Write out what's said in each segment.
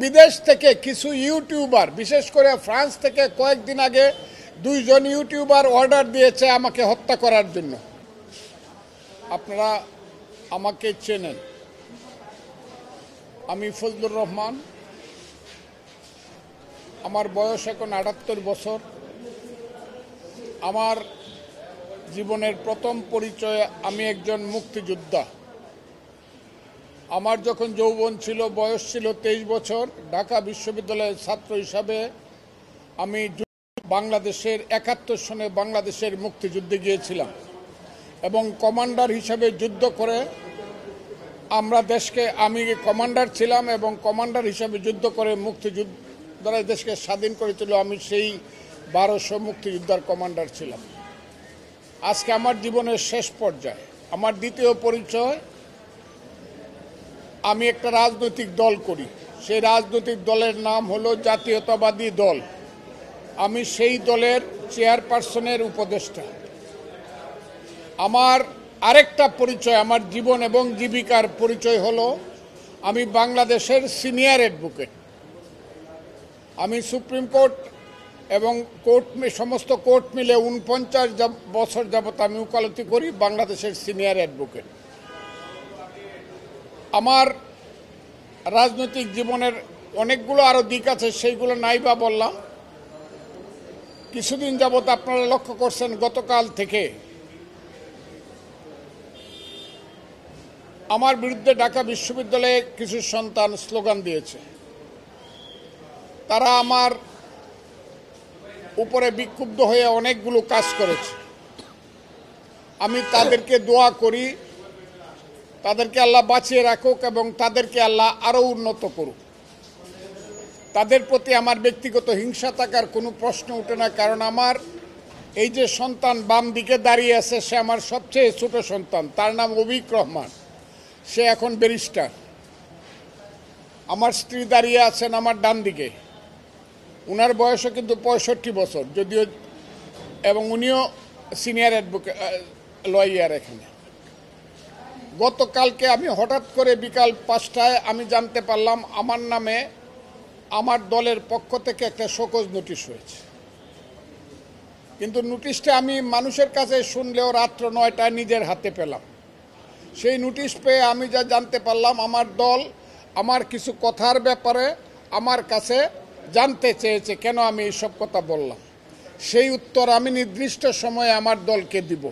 বিদেশ থেকে কিছু ইউটিউবার, বিশেষ করে ফ্রান্স থেকে কয়েকদিন আগে 2 জন ইউটিউবার অর্ডার দিয়েছে আমাকে হত্যা করার জন্য। আপনারা আমাকে চেনেন, আমি ফজলুর রহমান। আমার বয়স এখন 78 বছর। আমার জীবনের প্রথম পরিচয়, আমি একজন মুক্তিযোদ্ধা। আমার যখন যৌবন ছিল, বয়স ছিল 23 বছর, ঢাকা বিশ্ববিদ্যালয়ের ছাত্র হিসাবে আমি বাংলাদেশের 71 সনে বাংলাদেশের মুক্তিযুদ্ধে গিয়েছিলাম এবং কমান্ডার হিসাবে যুদ্ধ করে আমরা দেশকে, আমি কমান্ডার ছিলাম এবং কমান্ডার হিসাবে যুদ্ধ করে মুক্তিযোদ্ধারা দেশকে স্বাধীন করেছিল। আমি সেই 1200 মুক্তিযোদ্ধার কমান্ডার ছিলাম। আজকে আমার জীবনের শেষ পর্যায়ে আমার দ্বিতীয় পরিচয়, আমি একটা রাজনৈতিক দল করি। সেই রাজনৈতিক দলের নাম হলো জাতীয়তাবাদী দল। আমি সেই দলের চেয়ারপারসনের উপদেষ্টা। আমার আরেকটা পরিচয়, আমার জীবন এবং জীবিকার পরিচয় হলো আমি বাংলাদেশের সিনিয়র অ্যাডভোকেট। আমি সুপ্রিম কোর্ট এবং সমস্ত কোর্ট মিলে 49 বছর যাবত আমি ওকালতি করি, বাংলাদেশের সিনিয়র অ্যাডভোকেট। আমার রাজনৈতিক জীবনের অনেকগুলো আরও দিক আছে, সেইগুলো নাই বা বললাম। কিছুদিন যাবত আপনারা লক্ষ্য করছেন, গতকাল থেকে আমার বিরুদ্ধে ঢাকা বিশ্ববিদ্যালয়ে কিছু সন্তান স্লোগান দিয়েছে। তারা আমার উপরে বিক্ষুব্ধ হয়ে অনেকগুলো কাজ করেছে। আমি তাদেরকে দোয়া করি, তাদেরকে আল্লাহ বাঁচিয়ে রাখুক এবং তাদেরকে আল্লাহ আরও উন্নত করুক। তাদের প্রতি আমার ব্যক্তিগত হিংসা থাকার কোনো প্রশ্ন ওঠে না, কারণ আমার এই যে সন্তান বাম দিকে দাঁড়িয়ে আছে, সে আমার সবচেয়ে ছোট সন্তান। তার নাম অভিক রহমান, সে এখন ব্যারিস্টার। আমার স্ত্রী দাঁড়িয়ে আছেন আমার ডান দিকে, উনার বয়সও কিন্তু 65 বছর যদিও, এবং উনিও সিনিয়র অ্যাডভোকেট লয়ার এখানে। গতকালকে আমি হঠাৎ করে বিকাল 5টায় আমি জানতে পারলাম আমার নামে আমার দলের পক্ষ থেকে একটা শোকজ নোটিশ হয়েছে। কিন্তু নোটিশটা আমি মানুষের কাছে শুনলেও রাত্র 9টায় নিজের হাতে পেলাম। সেই নোটিশ পেয়ে আমি যা জানতে পারলাম, আমার দল আমার কিছু কথার ব্যাপারে আমার কাছে জানতে চেয়েছে, কেন আমি এইসব কথা বললাম। সেই উত্তর আমি নির্দিষ্ট সময়ে আমার দলকে দিব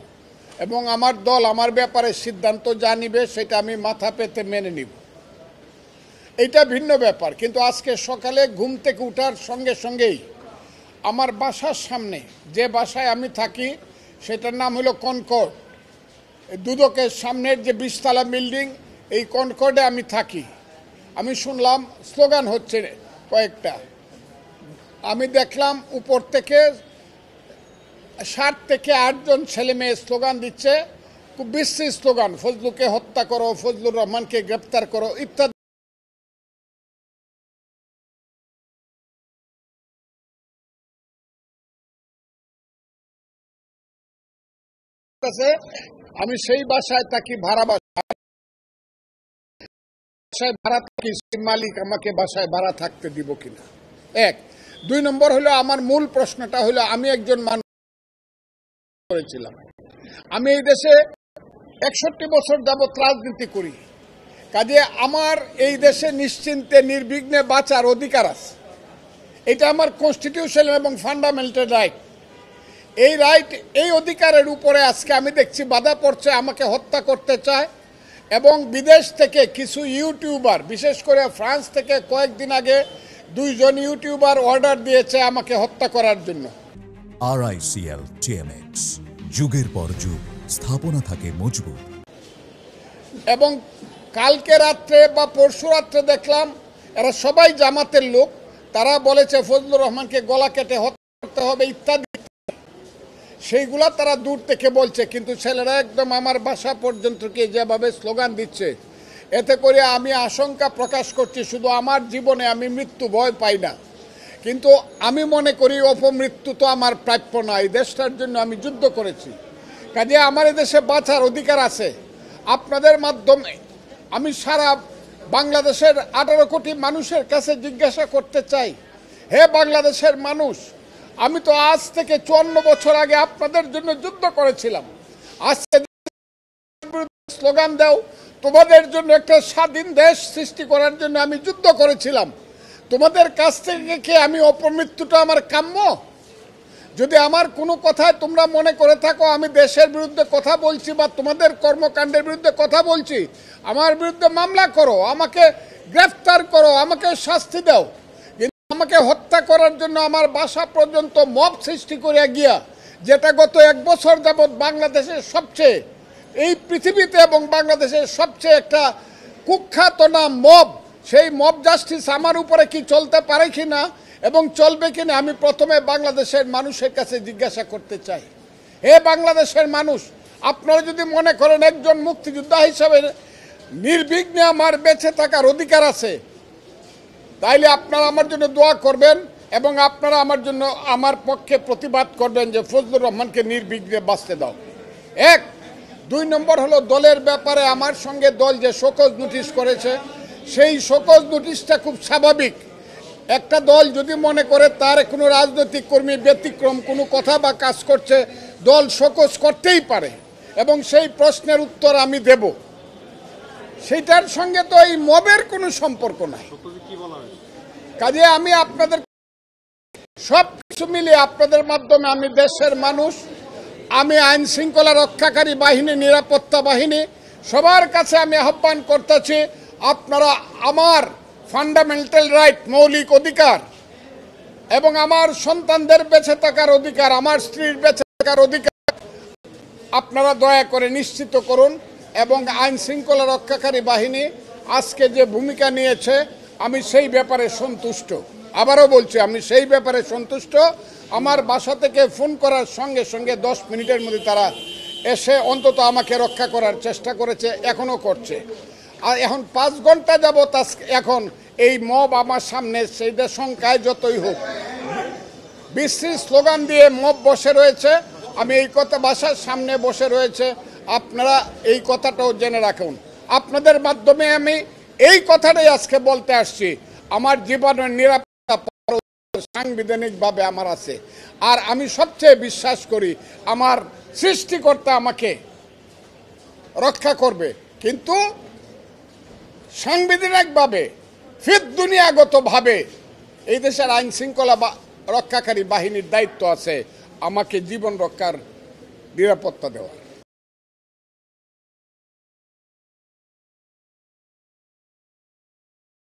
এবং আমার দল আমার ব্যাপারে সিদ্ধান্ত যা নিবে সেটা আমি মাথা পেতে মেনে নিব। এটা ভিন্ন ব্যাপার। কিন্তু আজকে সকালে ঘুম থেকে ওঠার সঙ্গে সঙ্গেই আমার বাসার সামনে, যে বাসায় আমি থাকি সেটার নাম হলো কনকর্ড, দুদকের সামনের যে 20 তলা বিল্ডিং, এই কনকর্ডে আমি থাকি। আমি শুনলাম স্লোগান হচ্ছে কয়েকটা। আমি দেখলাম উপর থেকে 7 থেকে 8 জন ছেলে মেয়ে স্লোগান দিচ্ছে, খুব বিশ্রী স্লোগান, ফজলুকে হত্যা করো, ফজলুর রহমানকে গ্রেপ্তার করো ইত্যাদি। আমি সেই বাসায় থাকি, ভাড়া বাসায় ভাড়া থাকি, মালিক আমাকে বাসায় ভাড়া থাকতে দিব কিনা, 1। 2 নম্বর হলো, আমার মূল প্রশ্নটা হলো, আমি একজন মানুষ করেছিলাম, আমি এই দেশে 61 বছর যাবৎ রাজনীতি করি, কাজে আমার এই দেশে নিশ্চিন্তে নির্বিঘ্নে বাঁচার অধিকার আছে। এটা আমার কনস্টিটিউশন এবং ফান্ডামেন্টাল রাইট। এই রাইট, এই অধিকারের উপরে আজকে আমি দেখছি বাধা পড়ছে, আমাকে হত্যা করতে চায়। এবং বিদেশ থেকে কিছু ইউটিউবার, বিশেষ করে ফ্রান্স থেকে কয়েকদিন আগে 2 জন ইউটিউবার অর্ডার দিয়েছে আমাকে হত্যা করার জন্য। RICL TMX, যুগের পর যুগ স্থাপনা থাকে মজবুত। এবং কালকে রাত্রে বা পরশু রাত্রে দেখলাম এরা সবাই জামাতের লোক, তারা বলেছে ফজলুর রহমানকে গলা কেটে হত্যা করতে হবে ইত্যাদি। সেইগুলা তারা দূর থেকে বলছে, কিন্তু ছেলেরা একদম আমার বাসা পর্যন্ত গিয়ে যেভাবে স্লোগান দিচ্ছে, এতে করে আমি আশঙ্কা প্রকাশ করছি, শুধু আমার জীবনে আমি মৃত্যু ভয় পাই না, কিন্তু আমি মনে করি অপমৃত্যু তো আমার প্রাপ্য না। এই দেশটার জন্য আমি যুদ্ধ করেছি, কাজে আমার এদেশে বাঁচার অধিকার আছে। আপনাদের মাধ্যমে আমি সারা বাংলাদেশের 18 কোটি মানুষের কাছে জিজ্ঞাসা করতে চাই, হে বাংলাদেশের মানুষ, আমি তো আজ থেকে 54 বছর আগে আপনাদের জন্য যুদ্ধ করেছিলাম। আজকে স্লোগান দাও, তোমাদের জন্য একটা স্বাধীন দেশ সৃষ্টি করার জন্য আমি যুদ্ধ করেছিলাম। তোমাদের কাছ থেকে কি আমি অপমৃত্যুটা আমার কাম্য? যদি আমার কোনো কথায় তোমরা মনে করে থাকো আমি দেশের বিরুদ্ধে কথা বলছি বা তোমাদের কর্মকাণ্ডের বিরুদ্ধে কথা বলছি, আমার বিরুদ্ধে মামলা করো, আমাকে গ্রেফতার করো, আমাকে শাস্তি দাও। কিন্তু আমাকে হত্যা করার জন্য আমার বাসা পর্যন্ত মব সৃষ্টি করে গিয়া, যেটা গত 1 বছর যাবৎ বাংলাদেশের সবচেয়ে, এই পৃথিবীতে এবং বাংলাদেশের সবচেয়ে একটা কুখ্যাত নাম মব, সেই মব জাস্টিস আমার উপরে কি চলতে পারে কি না এবং চলবে কিনা আমি প্রথমে বাংলাদেশের মানুষের কাছে জিজ্ঞাসা করতে চাই। হে বাংলাদেশের মানুষ, আপনারা যদি মনে করেন একজন মুক্তিযোদ্ধা হিসাবে নির্বিঘ্নে আমার বেঁচে থাকার অধিকার আছে, তাইলে আপনারা আমার জন্য দোয়া করবেন এবং আপনারা আমার জন্য আমার পক্ষে প্রতিবাদ করবেন যে ফজলুর রহমানকে নির্বিঘ্নে বাঁচতে দাও। 1 2 নম্বর হলো দলের ব্যাপারে আমার সঙ্গে দল যে শোকজ নোটিশ করেছে, সেই শোকজ নোটিশটা খুব স্বাভাবিক। একটা দল যদি মনে করে তার কোনো রাজনৈতিক কর্মী ব্যতিক্রম কোনো কথা বা কাজ করছে, দল শোকজ করতেই পারে এবং সেই প্রশ্নের উত্তর আমি দেব। সেইটার সঙ্গে তো এই মবের কোনো সম্পর্ক নাই। কাজে আমি আপনাদের সব কিছু মিলিয়ে আপনাদের মাধ্যমে আমি দেশের মানুষ, আমি আইন শৃঙ্খলা রক্ষাকারী বাহিনী, নিরাপত্তা বাহিনী সবার কাছে আমি আহ্বান করতেছি, আপনারা আমার ফান্ডামেন্টাল রাইট, মৌলিক অধিকার এবং আমার সন্তানদের বেঁচে থাকার অধিকার, আমার স্ত্রীর বেঁচে থাকার অধিকার আপনারা দয়া করে নিশ্চিত করুন। এবং আইন শৃঙ্খলা রক্ষাকারী বাহিনী আজকে যে ভূমিকা নিয়েছে আমি সেই ব্যাপারে সন্তুষ্ট। আবারও বলছি, আমি সেই ব্যাপারে সন্তুষ্ট। আমার বাসা থেকে ফোন করার সঙ্গে সঙ্গে 10 মিনিটের মধ্যে তারা এসে অন্তত আমাকে রক্ষা করার চেষ্টা করেছে, এখনও করছে। আর এখন 5 ঘন্টা যাবত এখন এই মব আমার সামনে, সেইটা সংখ্যায় যতই হোক, বিশ্রী স্লোগান দিয়ে মব বসে রয়েছে। আমি এই কথা বাসার সামনে বসে রয়েছে, আপনারা এই কথাটাও জেনে রাখুন। আপনাদের মাধ্যমে আমি এই কথাটাই আজকে বলতে আসছি, আমার জীবনের নিরাপত্তা সাংবিধানিকভাবে আমার আছে। আর আমি সবচেয়ে বিশ্বাস করি আমার সৃষ্টিকর্তা আমাকে রক্ষা করবে, কিন্তু সাংবিধানিকভাবে ফির দুনিয়াগতভাবে এই দেশের আইন শৃঙ্খলা রক্ষাকারী বাহিনীর দায়িত্ব আছে আমাকে জীবন রক্ষার নিরাপত্তা দেওয়া।